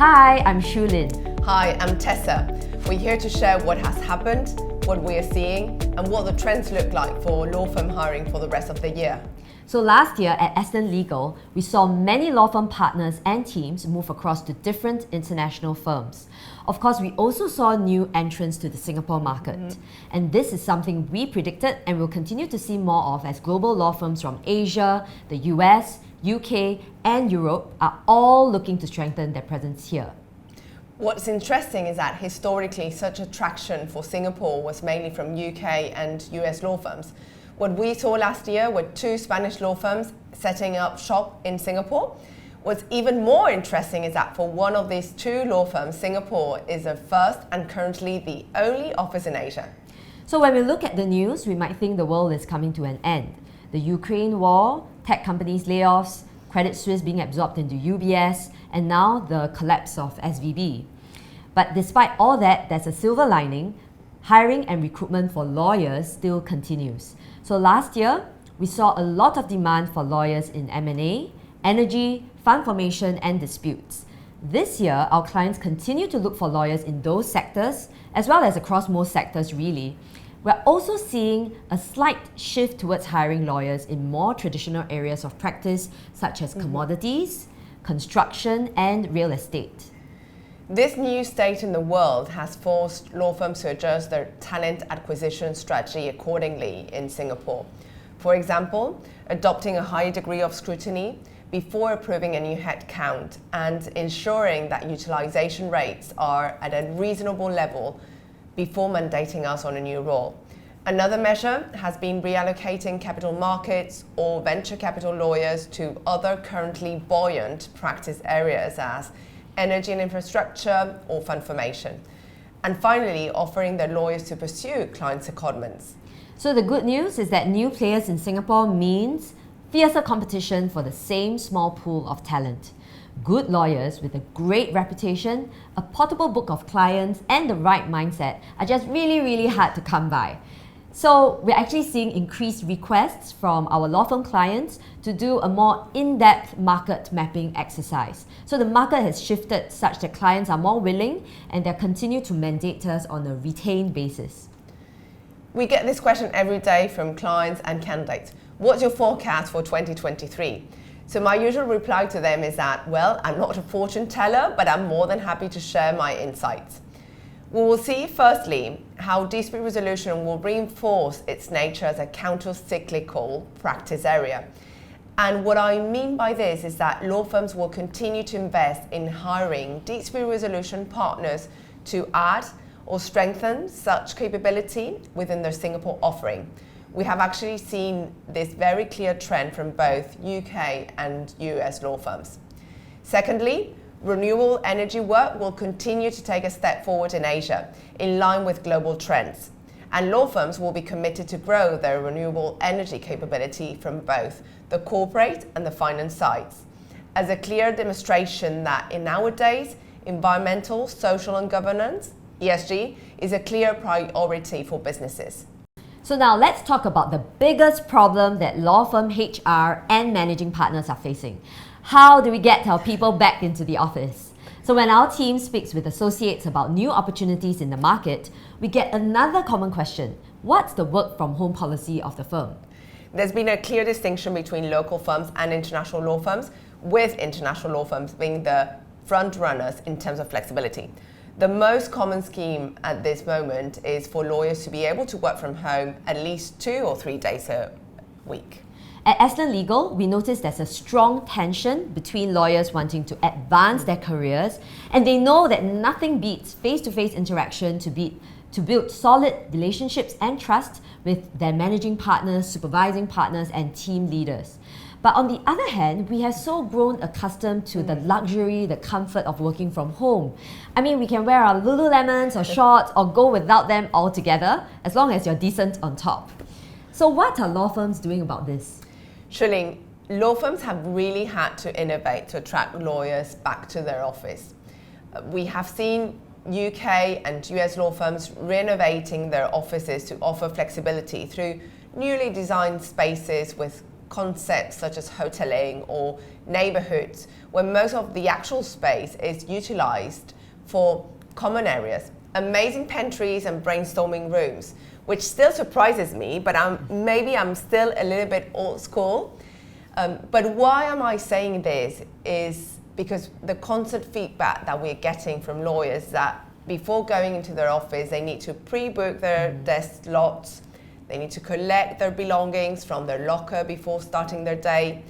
Hi, I'm Shulin. Hi, I'm Tessa. We're here to share what has happened, what we are seeing, and what the trends look like for law firm hiring for the rest of the year. So last year at Aston Legal, we saw many law firm partners and teams move across to different international firms. Of course, we also saw new entrants to the Singapore market. And this is something we predicted and will continue to see more of as global law firms from Asia, the US, UK, and Europe are all looking to strengthen their presence here. What's interesting is that historically such attraction for Singapore was mainly from UK and US law firms. What we saw last year were two Spanish law firms setting up shop in Singapore. What's even more interesting is that for one of these two law firms, Singapore is the first and currently the only office in Asia. So when we look at the news, we might think the world is coming to an end. The Ukraine war, tech companies' layoffs, Credit Suisse being absorbed into UBS, and now the collapse of SVB. But despite all that, there's a silver lining. Hiring and recruitment for lawyers still continues. So last year, we saw a lot of demand for lawyers in M&A, energy, fund formation, and disputes. This year, our clients continue to look for lawyers in those sectors, as well as across most sectors really. We're also seeing a slight shift towards hiring lawyers in more traditional areas of practice, such as commodities, construction, and real estate. This new state in the world has forced law firms to adjust their talent acquisition strategy accordingly in Singapore. For example, adopting a high degree of scrutiny before approving a new headcount and ensuring that utilization rates are at a reasonable level before mandating us on a new role. Another measure has been reallocating capital markets or venture capital lawyers to other currently buoyant practice areas as energy and infrastructure or fund formation. And finally, offering their lawyers to pursue client secondments. So the good news is that new players in Singapore means fiercer competition for the same small pool of talent. Good lawyers with a great reputation, a portable book of clients, and the right mindset are just really hard to come by. So we're actually seeing increased requests from our law firm clients to do a more in-depth market mapping exercise. So the market has shifted such that clients are more willing and they continue to mandate us on a retained basis. We get this question every day from clients and candidates. What's your forecast for 2023? So my usual reply to them is that, well, I'm not a fortune teller, but I'm more than happy to share my insights. We will see, firstly, how dispute resolution will reinforce its nature as a counter-cyclical practice area. And what I mean by this is that law firms will continue to invest in hiring dispute resolution partners to add or strengthen such capability within their Singapore offering. We have actually seen this very clear trend from both UK and US law firms. Secondly, renewable energy work will continue to take a step forward in Asia, in line with global trends. And law firms will be committed to grow their renewable energy capability from both the corporate and the finance sides, as a clear demonstration that in nowadays, environmental, social and governance, ESG, is a clear priority for businesses. So now let's talk about the biggest problem that law firm HR and managing partners are facing. How do we get our people back into the office? So when our team speaks with associates about new opportunities in the market, we get another common question. What's the work from home policy of the firm? There's been a clear distinction between local firms and international law firms, with international law firms being the front runners in terms of flexibility. The most common scheme at this moment is for lawyers to be able to work from home at least 2 or 3 days a week. At Aston Legal, we notice there's a strong tension between lawyers wanting to advance their careers, and they know that nothing beats face-to-face interaction to build solid relationships and trust with their managing partners, supervising partners, and team leaders. But on the other hand, we have so grown accustomed to the luxury, the comfort of working from home. I mean, we can wear our Lululemons or shorts or go without them altogether, as long as you're decent on top. So what are law firms doing about this? Shulin, law firms have really had to innovate to attract lawyers back to their office. We have seen UK and US law firms renovating their offices to offer flexibility through newly designed spaces with concepts such as hoteling or neighborhoods, where most of the actual space is utilized for common areas, amazing pantries and brainstorming rooms, which still surprises me, but maybe I'm still a little bit old school. But why am I saying this is because the constant feedback that we're getting from lawyers that before going into their office, they need to pre-book their desk slots, they need to collect their belongings from their locker before starting their day,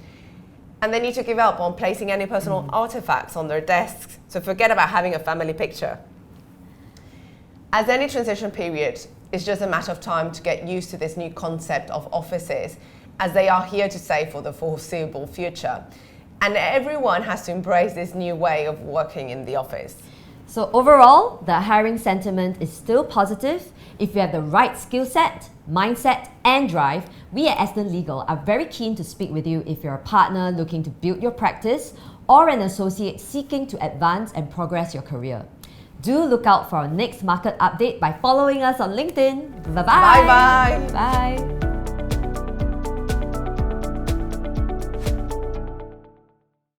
and they need to give up on placing any personal artifacts on their desks. So forget about having a family picture. As any transition period, it's just a matter of time to get used to this new concept of offices, as they are here to stay for the foreseeable future. And everyone has to embrace this new way of working in the office. So overall, the hiring sentiment is still positive. If you have the right skill set, mindset, and drive, we at Aston Legal are very keen to speak with you if you're a partner looking to build your practice or an associate seeking to advance and progress your career. Do look out for our next market update by following us on LinkedIn. Bye-bye. Bye-bye. Bye.